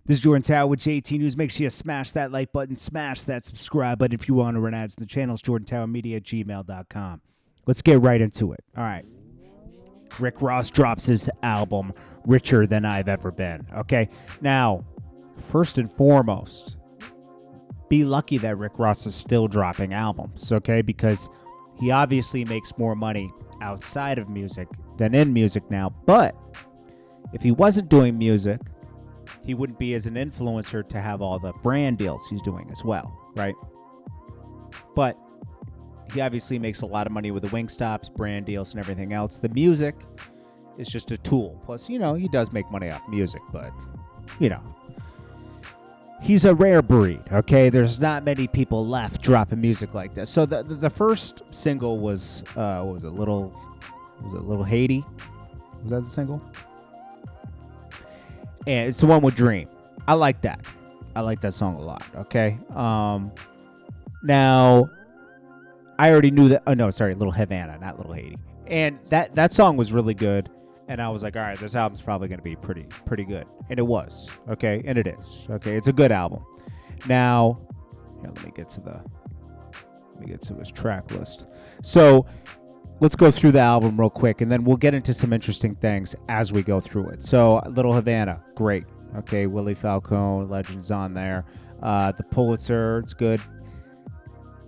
This is Jordan Tower with JT News. Make sure you smash that like button, smash that subscribe button if you want to run ads in the channel. It's jordantowermedia@gmail.com. Let's get right into it. All right. Rick Ross drops his album, Richer Than I've Ever Been. Okay. Now, first and foremost, be lucky that Rick Ross is still dropping albums, okay? Because he obviously makes more money outside of music than in music now. But if he wasn't doing music, he wouldn't be as an influencer to have all the brand deals he's doing as well, right? But he obviously makes a lot of money with the Wingstops, brand deals, and everything else. The music is just a tool. Plus, you know, he does make money off music, but, you know, he's a rare breed, okay? There's not many people left dropping music like this. So the first single was, what was it, Little Haiti? Was that the single? And it's the one with Dream. I like that. I like that song a lot, okay? Now, I already knew that. Oh, no, sorry, Little Havana, not Little Haiti. And that song was really good. And I was like, all right, this album's probably going to be pretty good. And it was, okay? And it is, okay? It's a good album. Now, here, let me get to his track list. So, let's go through the album real quick, and then we'll get into some interesting things as we go through it. So, Little Havana, great. Okay, Willie Falcone, Legends on there. The Pulitzer, it's good.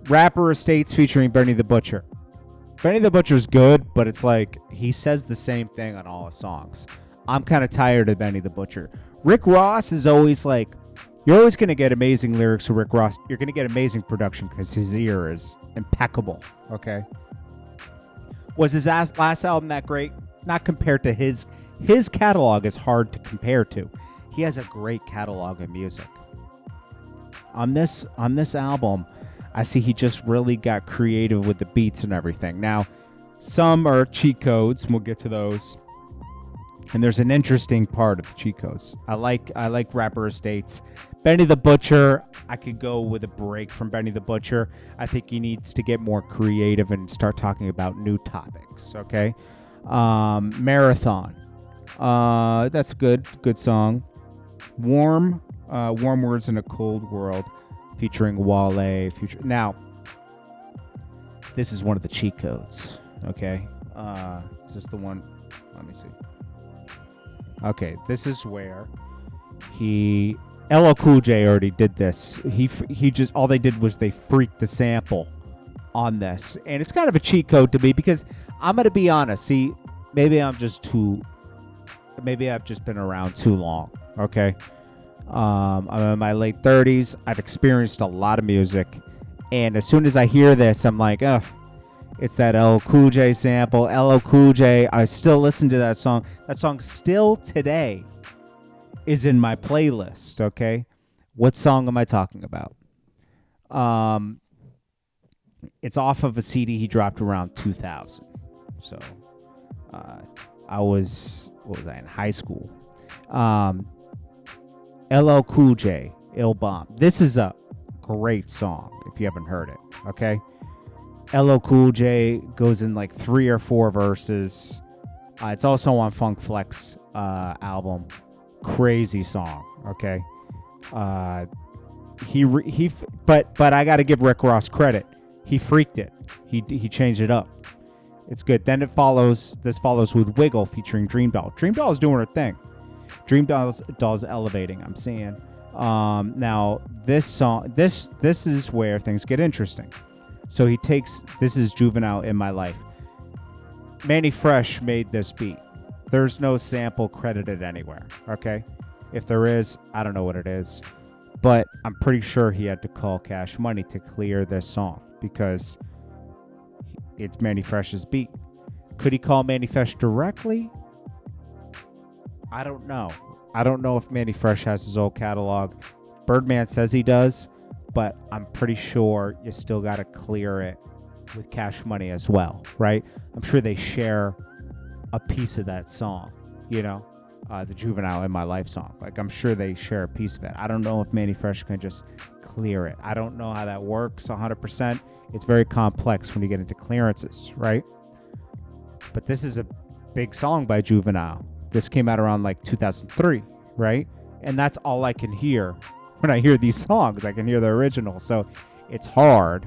Rapper Estates featuring Benny the Butcher. Benny the Butcher's good, but it's like he says the same thing on all his songs. I'm kind of tired of Benny the Butcher. Rick Ross is always like, you're always going to get amazing lyrics from Rick Ross. You're going to get amazing production because his ear is impeccable, okay? Was his last album that great? Not compared to his catalog is hard to compare to. He has a great catalog of music. On this album, I see he just really got creative with the beats and everything. Now, some are cheat codes, and we'll get to those. And there's an interesting part of the cheat codes. I like Rapper Estates. Benny the Butcher, I could go with a break from Benny the Butcher. I think he needs to get more creative and start talking about new topics, okay? Marathon. That's a good song. Warm Words in a Cold World, featuring Wale. Now, this is one of the cheat codes, okay? Is this the one? Let me see. Okay, this is where LL Cool J already did this. He just, all they did was they freaked the sample on this. And it's kind of a cheat code to me because I'm going to be honest. See, maybe I've just been around too long, okay? I'm in my late 30s. I've experienced a lot of music. And as soon as I hear this, I'm like, oh, it's that LL Cool J sample. LL Cool J, I still listen to that song. That song still today is in my playlist, okay? What song am I talking about? It's off of a CD he dropped around 2000. So I was in high school. LL Cool J, Il Bomb. This is a great song if you haven't heard it, okay? LL Cool J goes in like 3 or 4 verses. It's also on Funk Flex album. Crazy song, okay? But I got to give Rick Ross credit. He freaked it. He changed it up. It's good. Then this follows with Wiggle featuring Dream Doll. Dream Doll is doing her thing. Dream Doll's elevating, I'm seeing. Now this song, this is where things get interesting. So this is Juvenile in My Life. Manny Fresh made this beat. There's no sample credited anywhere, okay? If there is, I don't know what it is. But I'm pretty sure he had to call Cash Money to clear this song because it's Manny Fresh's beat. Could he call Manny Fresh directly? I don't know. I don't know if Manny Fresh has his old catalog. Birdman says he does, but I'm pretty sure you still got to clear it with Cash Money as well, right? I'm sure they share a piece of that song, you know, the Juvenile in My Life song. Like, I'm sure they share a piece of it. I don't know if Manny Fresh can just clear it. I don't know how that works 100%. It's very complex when you get into clearances, right? But this is a big song by Juvenile. This came out around like 2003, right? And that's all I can hear when I hear these songs. I can hear the original. So it's hard.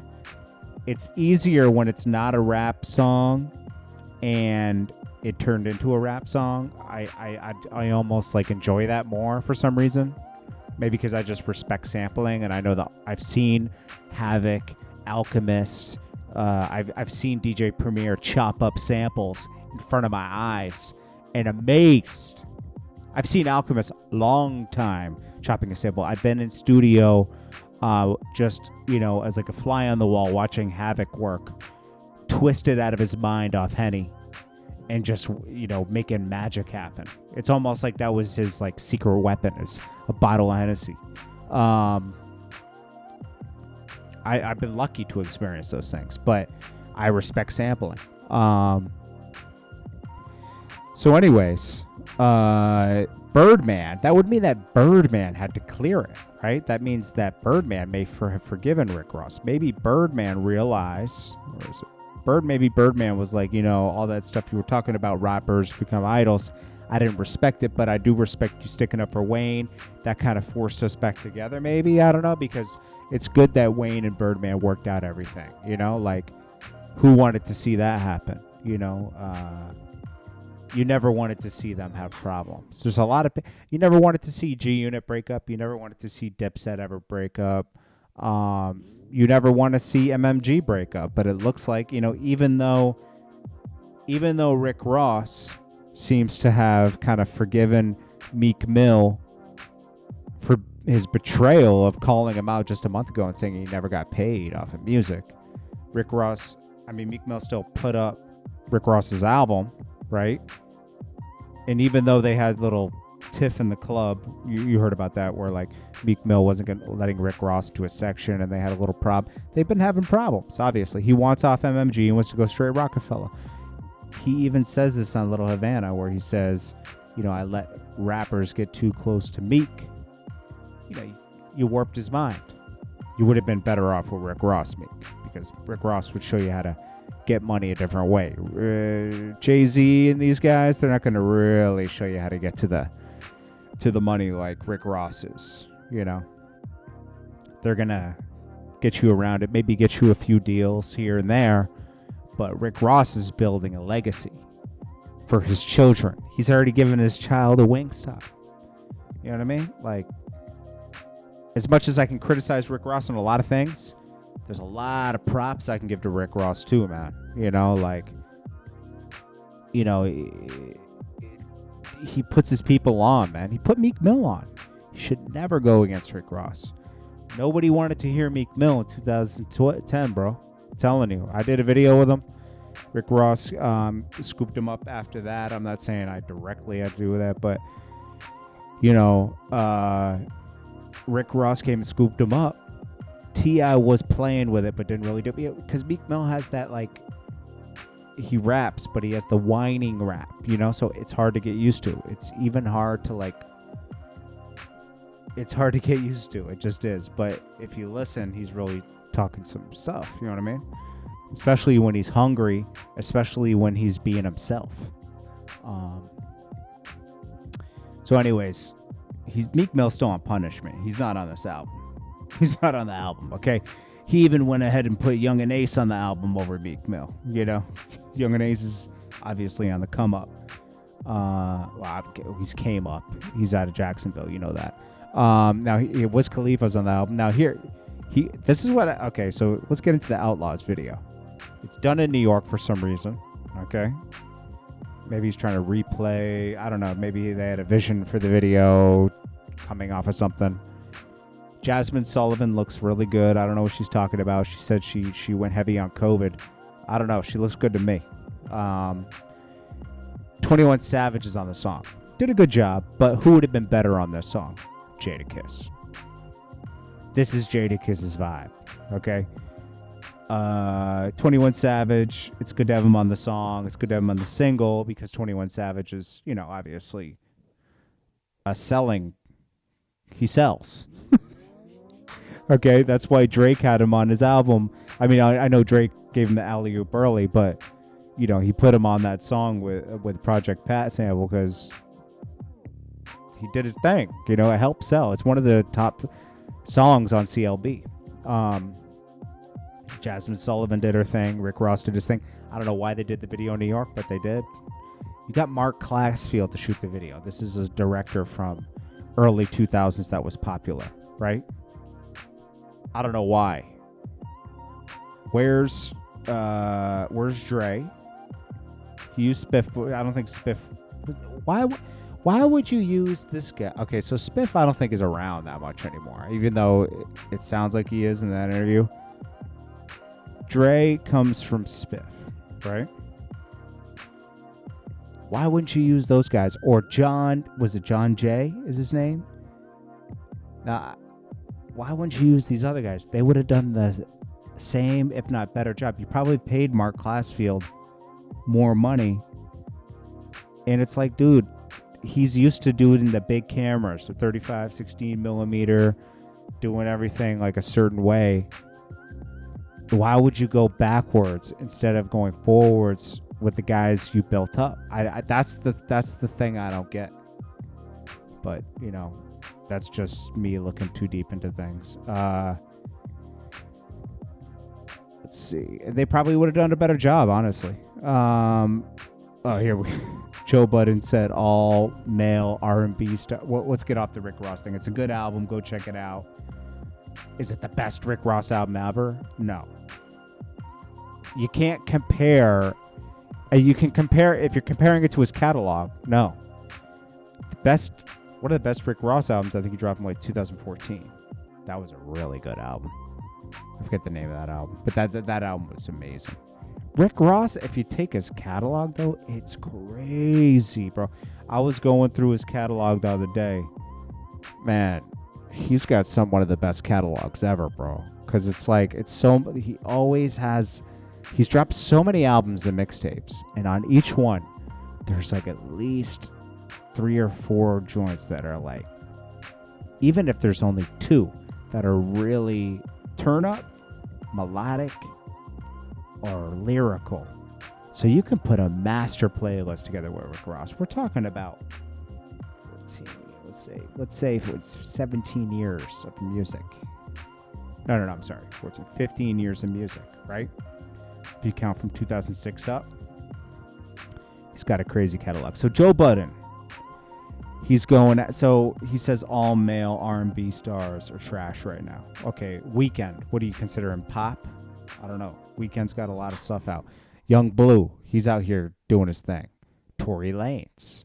It's easier when it's not a rap song and it turned into a rap song. I almost like enjoy that more for some reason. Maybe because I just respect sampling, and I know that I've seen Havoc, Alchemist. I've seen DJ Premier chop up samples in front of my eyes and amazed. I've seen Alchemist long time chopping a sample. I've been in studio just, as like a fly on the wall watching Havoc work, twisted out of his mind off Henny and just, making magic happen. It's almost like that was his like secret weapon, is a bottle of Hennessy. I've been lucky to experience those things, but I respect sampling. So anyways, Birdman, that would mean that Birdman had to clear it, right? That means that Birdman may have forgiven Rick Ross. Maybe Birdman realized, maybe Birdman was like, all that stuff you were talking about, rappers become idols. I didn't respect it, but I do respect you sticking up for Wayne. That kind of forced us back together, maybe. I don't know, because it's good that Wayne and Birdman worked out everything, like who wanted to see that happen, you never wanted to see them have problems. There's a lot of, you never wanted to see G-Unit break up. You never wanted to see Dipset ever break up. You never want to see MMG break up, but it looks like, even though Rick Ross seems to have kind of forgiven Meek Mill for his betrayal of calling him out just a month ago and saying he never got paid off of music. Meek Mill still put up Rick Ross's album, right? And even though they had little tiff in the club, you heard about that, where like Meek Mill wasn't letting Rick Ross do a section and they had a little problem. They've been having problems, obviously. He wants off MMG and wants to go straight Rockefeller. He even says this on Little Havana, where he says, I let rappers get too close to Meek. You warped his mind. You would have been better off with Rick Ross, Meek, because Rick Ross would show you how to get money a different way. Jay-Z and these guys, they're not going to really show you how to get to the money like Rick Ross is. They're going to get you around it, maybe get you a few deals here and there, but Rick Ross is building a legacy for his children. He's already given his child a Wingstop. You know what I mean? Like, as much as I can criticize Rick Ross on a lot of things, there's a lot of props I can give to Rick Ross too, man. He puts his people on, man. He put Meek Mill on. He should never go against Rick Ross. Nobody wanted to hear Meek Mill in 2010, bro. I'm telling you. I did a video with him. Rick Ross scooped him up after that. I'm not saying I directly had to do with that, but, Rick Ross came and scooped him up. T.I. was playing with it, but didn't really do it. Because Meek Mill has that, like, he raps, but he has the whining rap, so it's hard to get used to. It's even hard to, like, it's hard to get used to. It just is. But if you listen, he's really talking some stuff, you know what I mean? Especially when he's hungry, especially when he's being himself. So anyways, Meek Mill's still on Punishment. He's not on this album. He's not on the album, okay? He even went ahead and put Young and Ace on the album over Meek Mill, Young and Ace is obviously on the come up. He's came up. He's out of Jacksonville, you know that. Now, Wiz Khalifa's on the album. Now, so let's get into the Outlaws video. It's done in New York for some reason, okay? Maybe he's trying to replay. I don't know. Maybe they had a vision for the video coming off of something. Jasmine Sullivan looks really good. I don't know what she's talking about. She said she went heavy on COVID. I don't know. She looks good to me. 21 Savage is on the song. Did a good job, but who would have been better on this song? Jadakiss. This is Jadakiss's vibe, okay? 21 Savage, it's good to have him on the song. It's good to have him on the single because 21 Savage is, obviously he sells. Okay, that's why Drake had him on his album. I mean, I know Drake gave him the alley-oop early, but, he put him on that song with Project Pat sample because he did his thing. You know, it helped sell. It's one of the top songs on CLB. Jasmine Sullivan did her thing. Rick Ross did his thing. I don't know why they did the video in New York, but they did. You got Mark Classfield to shoot the video. This is a director from early 2000s that was popular, right? I don't know why. Where's Dre? He used Spiff. I don't think Spiff. Why would you use this guy? Okay, so Spiff I don't think is around that much anymore, even though it sounds like he is in that interview. Dre comes from Spiff, right? Why wouldn't you use those guys? Or John, was it John Jay is his name? Now, why wouldn't you use these other guys? They would have done the same, if not better job. You probably paid Mark Classfield more money. And it's like, dude, he's used to doing the big cameras, the 35, 16 millimeter, doing everything like a certain way. Why would you go backwards instead of going forwards with the guys you built up? That's the thing I don't get. But, you know, that's just me looking too deep into things. Let's see. They probably would have done a better job, honestly. Here we Joe Budden said all male R&B star. Well, let's get off the Rick Ross thing. It's a good album. Go check it out. Is it the best Rick Ross album ever? No. You can't compare. You can compare if you're comparing it to his catalog. No. One of the best Rick Ross albums, I think he dropped in like 2014. That was a really good album. I forget the name of that album, but that album was amazing. Rick Ross, if you take his catalog though, it's crazy, bro. I was going through his catalog the other day. Man, he's got one of the best catalogs ever, bro. Because it's like, he always has, he's dropped so many albums and mixtapes. And on each one, there's like at least 3 or 4 joints that are like, even if there's only 2 that are really turn up, melodic, or lyrical. So you can put a master playlist together with Rick Ross. We're talking about 14, let's say it was 17 years of music. No, I'm sorry. 15 years of music, right? If you count from 2006 up. He's got a crazy catalog. So Joe Budden, he's going, so he says all male R&B stars are trash right now. Okay, Weeknd, what do you consider him, pop? I don't know. Weeknd's got a lot of stuff out. Young Blue, he's out here doing his thing. Tory Lanez.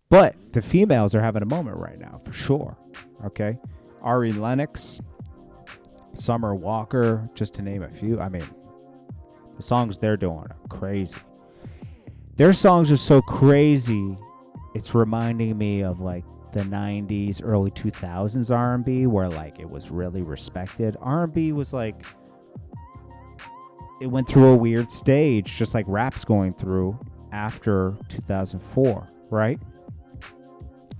But the females are having a moment right now, for sure. Okay? Ari Lennox, Summer Walker, just to name a few. I mean, the songs they're doing are crazy. Their songs are so crazy, it's reminding me of like the 90s, early 2000s R&B, where like it was really respected. R&B was like, it went through a weird stage, just like rap's going through after 2004, right?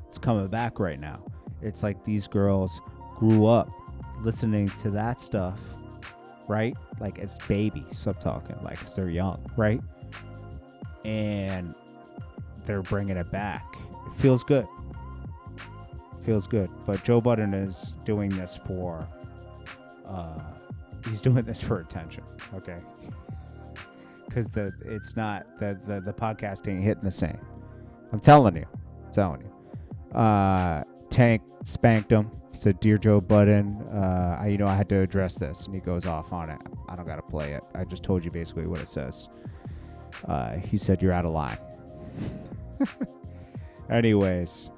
It's coming back right now. It's like these girls grew up listening to that stuff, right? Like as babies, I'm talking, like as they're young, right? And they're bringing it back. It feels good. But Joe Budden is doing this for attention, okay? Because the podcast ain't hitting the same. I'm telling you. Tank spanked him. Said, "Dear Joe Budden, I had to address this," and he goes off on it. I don't gotta play it. I just told you basically what it says. He said, "You're out of line." Anyways,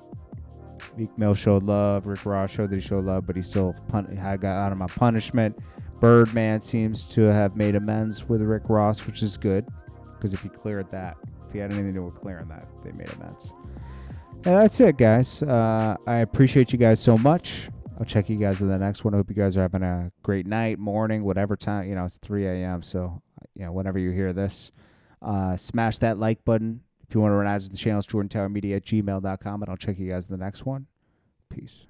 Meek Mill showed love. Rick Ross showed that he showed love, but he still got out of my punishment. Birdman seems to have made amends with Rick Ross, which is good, because if he had anything to do with clearing that, they made amends. And that's it, guys. I appreciate you guys so much. I'll check you guys in the next one. I hope you guys are having a great night, morning, whatever time. It's 3 a.m., so whenever you hear this, smash that like button. If you want to run ads to the channel, it's jordantowermedia@gmail.com, and I'll check you guys in the next one. Peace.